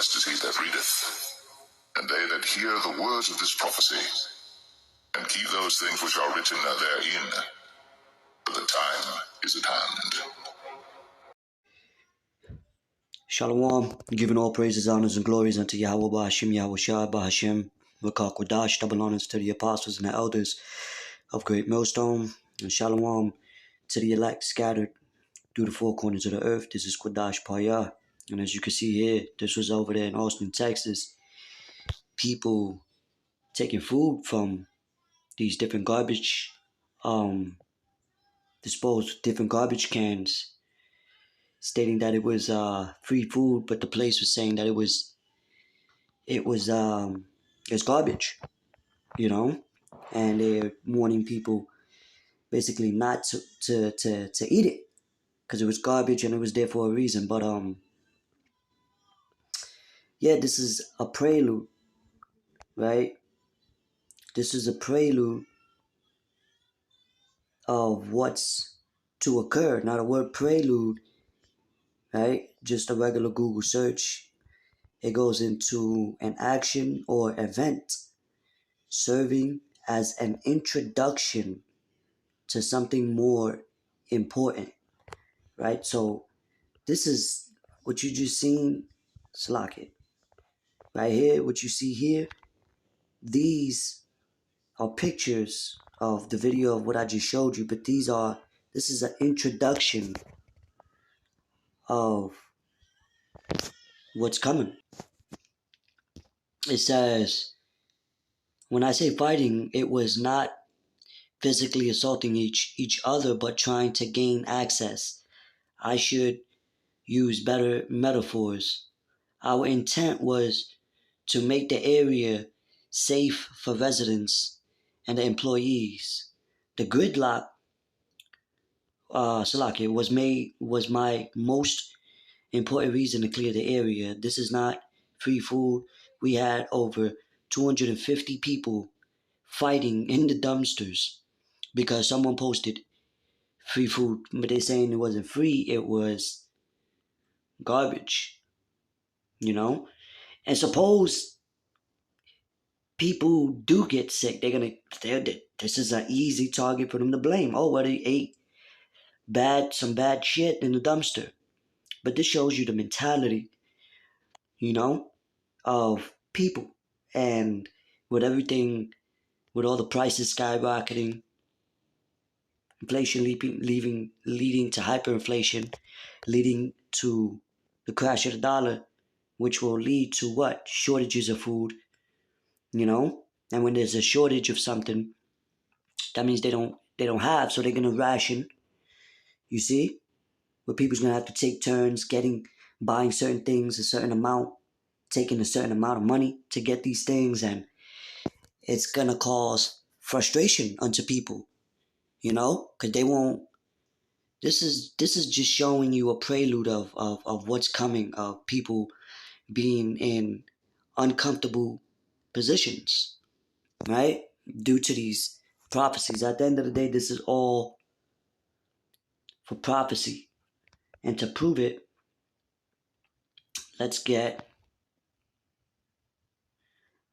Blessed is he that readeth, and they that hear the words of this prophecy, and keep those things which are written therein, for the time is at hand. Shalom, giving all praises, honors, and glories unto Yahweh Ba'Hashem, Yahweh Shai Ba'Hashem, Rakah Kodash, double honors to the apostles and the elders of Great Millstone, and Shalom to the elect scattered through the four corners of the earth. This is Kodash Payah, and as you can see here, this was over there in Austin, Texas. People taking food from these different garbage, disposed different garbage cans, stating that it was free food, but the place was saying that it was garbage, and they're warning people basically not to eat it because it was garbage and it was there for a reason. But yeah, this is a prelude, right? This is a prelude of what's to occur. Now the word prelude, right? Just a regular Google search. It goes into an action or event serving as an introduction to something more important, right? So this is what you just seen, Slack right here, what you see here. These are pictures of the video of what I just showed you, but this is an introduction of what's coming. It says, when I say fighting, it was not physically assaulting each other, but trying to gain access. I should use better metaphors. Our intent was to make the area safe for residents and the employees. The gridlock, Salaki, was my most important reason to clear the area. This is not free food. We had over 250 people fighting in the dumpsters because someone posted free food, but they're saying it wasn't free, it was garbage, And suppose people do get sick, this is an easy target for them to blame. Oh, well, they ate some bad shit in the dumpster. But this shows you the mentality, of people. And with everything, with all the prices skyrocketing, inflation leading to hyperinflation, leading to the crash of the dollar, which will lead to what? Shortages of food, And when there's a shortage of something, that means they don't have, so they're gonna ration. You see, where people's gonna have to take turns buying certain things a certain amount, taking a certain amount of money to get these things, and it's gonna cause frustration unto people, because they won't. This is just showing you a prelude of what's coming, of people being in uncomfortable positions, right? Due to these prophecies. At the end of the day, this is all for prophecy. And to prove it, let's get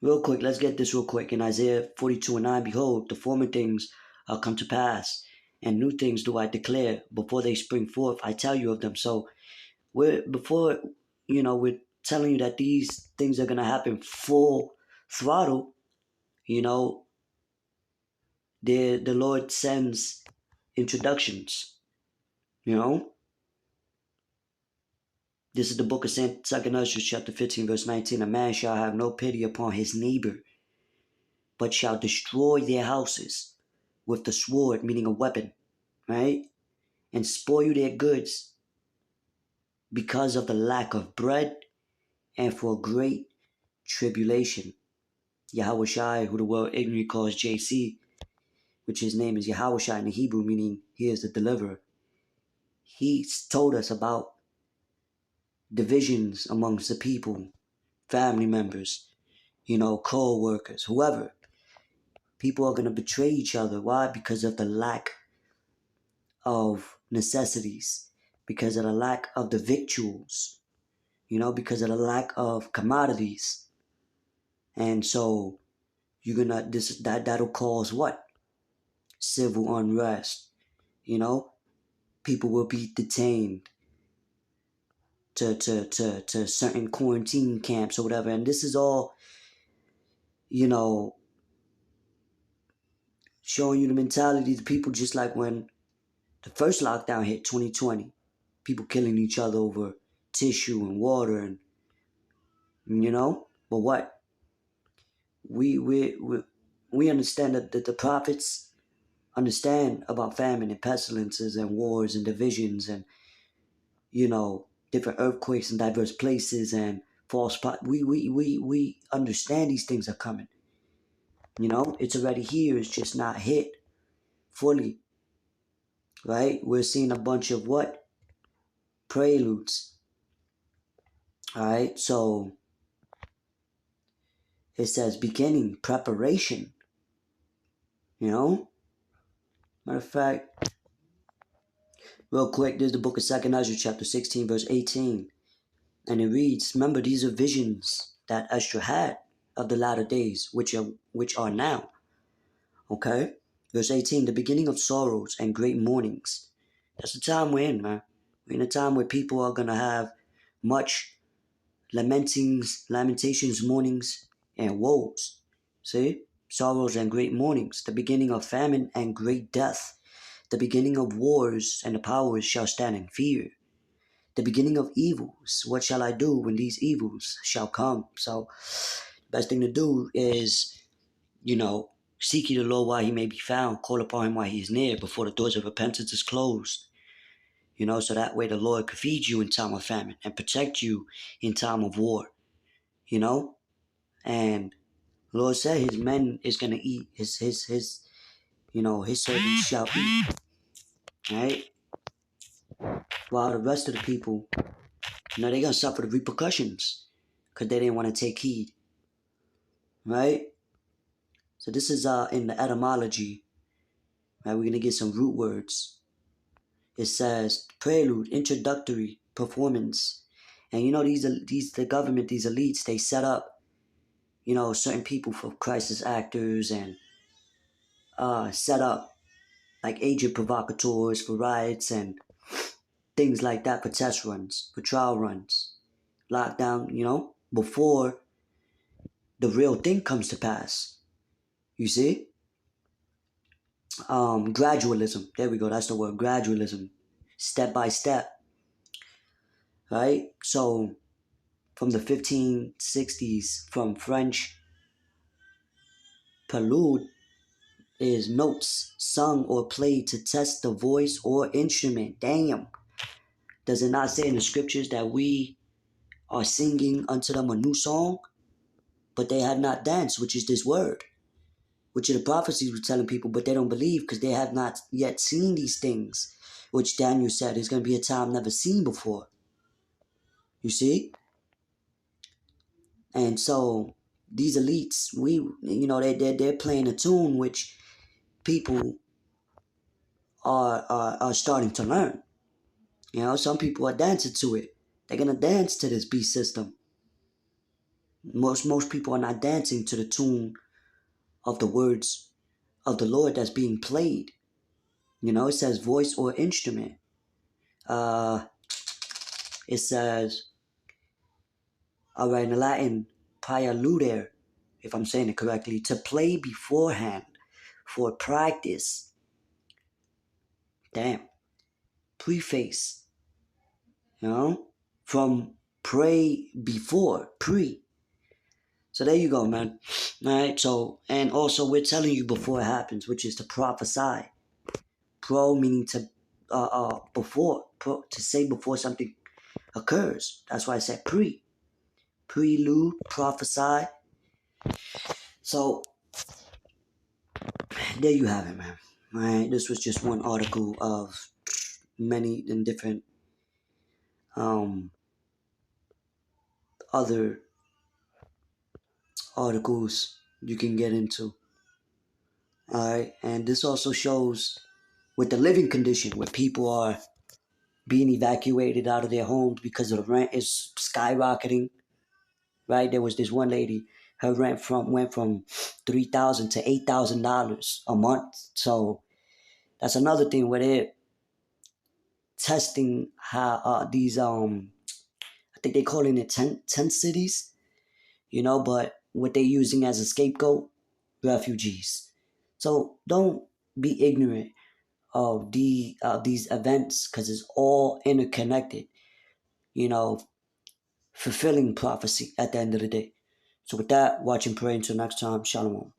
this real quick. In Isaiah 42:9, behold, the former things are come to pass, and new things do I declare. Before they spring forth, I tell you of them. So we're telling you that these things are going to happen full throttle. The Lord sends introductions. This is the book of Second Ezra, chapter 15, verse 19. A man shall have no pity upon his neighbor, but shall destroy their houses with the sword, meaning a weapon, right? And spoil their goods because of the lack of bread and for great tribulation. Yahweh Shai, who the world ignorantly calls JC, which his name is Yahweh Shai in the Hebrew, meaning he is the deliverer. He told us about divisions amongst the people, family members, co-workers, whoever. People are going to betray each other. Why? Because of the lack of necessities, because of the lack of the victuals, because of the lack of commodities. And so that'll cause what? Civil unrest. People will be detained to certain quarantine camps or whatever. And this is all, showing you the mentality of the people, just like when the first lockdown hit 2020. People killing each other over tissue and water, and but what? We understand that the prophets understand about famine and pestilences and wars and divisions and different earthquakes in diverse places and we understand these things are coming. It's already here. It's just not hit fully, right? We're seeing a bunch of what? Preludes. All right, so it says beginning, preparation. Matter of fact, real quick, there's the book of 2nd Ezra, chapter 16, verse 18. And it reads, remember, these are visions that Ezra had of the latter days, which are now. Okay? Verse 18, the beginning of sorrows and great mournings. That's the time we're in, man. We're in a time where people are going to have much lamentations, mournings, and woes. See? Sorrows and great mournings. The beginning of famine and great death. The beginning of wars, and the powers shall stand in fear. The beginning of evils. What shall I do when these evils shall come? So, the best thing to do is, seek ye the Lord while he may be found. Call upon him while he is near, before the doors of repentance is closed. So that way the Lord could feed you in time of famine and protect you in time of war. And the Lord said his men is going to eat. His servants shall eat. Right? While the rest of the people, they're going to suffer the repercussions because they didn't want to take heed. Right? So this is in the etymology. Right? We're going to get some root words. It says prelude, introductory, performance. And the government, these elites, they set up, certain people for crisis actors and set up like agent provocateurs for riots and things like that, for test runs, for trial runs, lockdown, before the real thing comes to pass. You see? Gradualism. There we go. That's the word. Gradualism. Step by step. Right? So, from the 1560s, from French, prelude is notes sung or played to test the voice or instrument. Damn. Does it not say in the scriptures that we are singing unto them a new song? But they had not danced, which is this word, which the prophecies were telling people, but they don't believe because they have not yet seen these things, which Daniel said is going to be a time never seen before. You see? And so these elites, they're playing a tune which people are starting to learn. Some people are dancing to it. They're gonna dance to this beast system. Most people are not dancing to the tune of the words of the Lord that's being played. It says voice or instrument. It says, all right, in the Latin, praeluder, if I'm saying it correctly, to play beforehand, for practice. Damn. Preface. From pray before, pre. So there you go, man. All right, so, and also we're telling you before it happens, which is to prophesy. Pro meaning to, to say before something occurs. That's why I said pre. Prelude, prophesy. So, there you have it, man. All right, this was just one article of many and different other articles you can get into. All right, and this also shows with the living condition where people are being evacuated out of their homes because the rent is skyrocketing. Right? There was this one lady, her rent went from $3,000 to $8,000 a month. So that's another thing where they're testing how these I think they calling it tent cities, but what they're using as a scapegoat, refugees. So don't be ignorant of these events because it's all interconnected. You know, fulfilling prophecy at the end of the day. So with that, watch and pray until next time. Shalom.